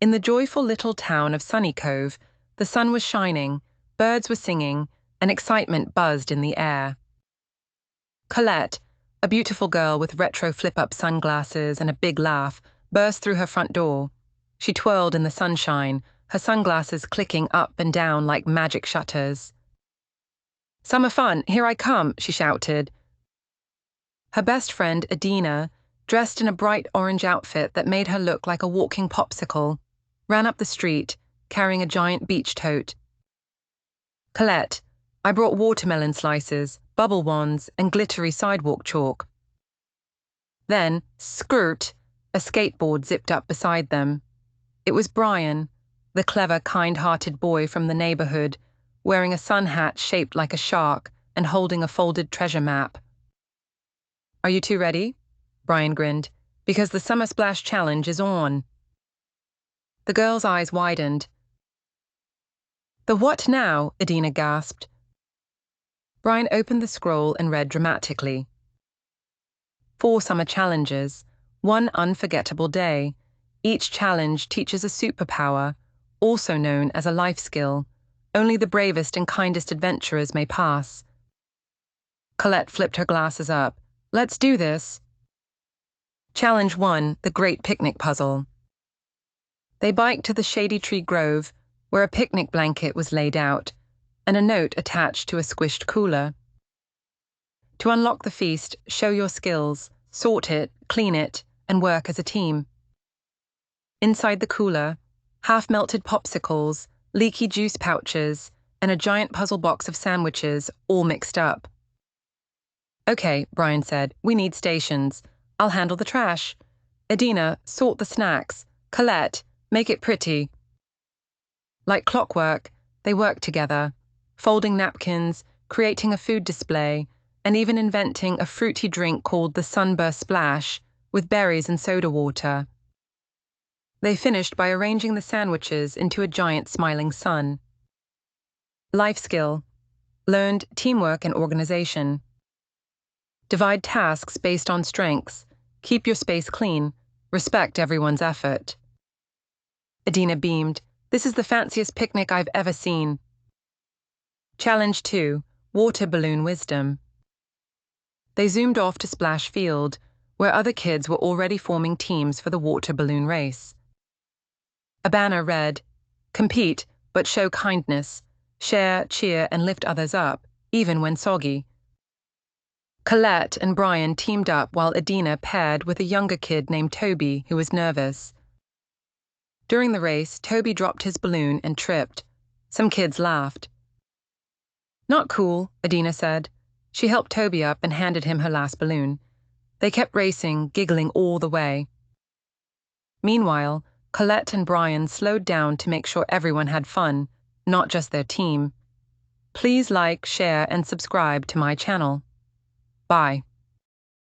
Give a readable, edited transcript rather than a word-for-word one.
In the joyful little town of Sunnycove, the sun was shining, birds were singing, and excitement buzzed in the air. Collette, a beautiful girl with retro flip-up sunglasses and a big laugh, burst through her front door. She twirled in the sunshine, her sunglasses clicking up and down like magic shutters. "Summer fun, here I come," she shouted. Her best friend, Edina, dressed in a bright orange outfit that made her look like a walking popsicle, ran up the street, carrying a giant beach tote. "Collette, I brought watermelon slices, bubble wands, and glittery sidewalk chalk." Then, skirt, a skateboard zipped up beside them. It was Brian, the clever, kind-hearted boy from the neighborhood, wearing a sun hat shaped like a shark and holding a folded treasure map. "Are you two ready?" Brian grinned. "Because the Summer Splash Challenge is on." The girls' eyes widened. "The what now?" Edina gasped. Brian opened the scroll and read dramatically. 4 summer challenges, 1 unforgettable day. Each challenge teaches a superpower, also known as a life skill. Only the bravest and kindest adventurers may pass. Collette flipped her glasses up. "Let's do this." Challenge 1, the Great Picnic Puzzle. They biked to the shady tree grove, where a picnic blanket was laid out, and a note attached to a squished cooler. To unlock the feast, show your skills, sort it, clean it, and work as a team. Inside the cooler, half-melted popsicles, leaky juice pouches, and a giant puzzle box of sandwiches, all mixed up. "Okay," Brian said, "we need stations. I'll handle the trash. Edina, sort the snacks. Collette, make it pretty." Like clockwork, they worked together, folding napkins, creating a food display, and even inventing a fruity drink called the Sunburst Splash, with berries and soda water. They finished by arranging the sandwiches into a giant smiling sun. Life skill. Learned teamwork and organization. Divide tasks based on strengths. Keep your space clean. Respect everyone's effort. Edina beamed. "This is the fanciest picnic I've ever seen." Challenge 2, Water Balloon Wisdom. They zoomed off to Splash Field, where other kids were already forming teams for the water balloon race. A banner read, "Compete, but show kindness. Share, cheer, and lift others up, even when soggy." Collette and Brian teamed up while Edina paired with a younger kid named Toby who was nervous. During the race, Toby dropped his balloon and tripped. Some kids laughed. "Not cool," Edina said. She helped Toby up and handed him her last balloon. They kept racing, giggling all the way. Meanwhile, Collette and Brian slowed down to make sure everyone had fun, not just their team. Please like, share, and subscribe to my channel. Bye.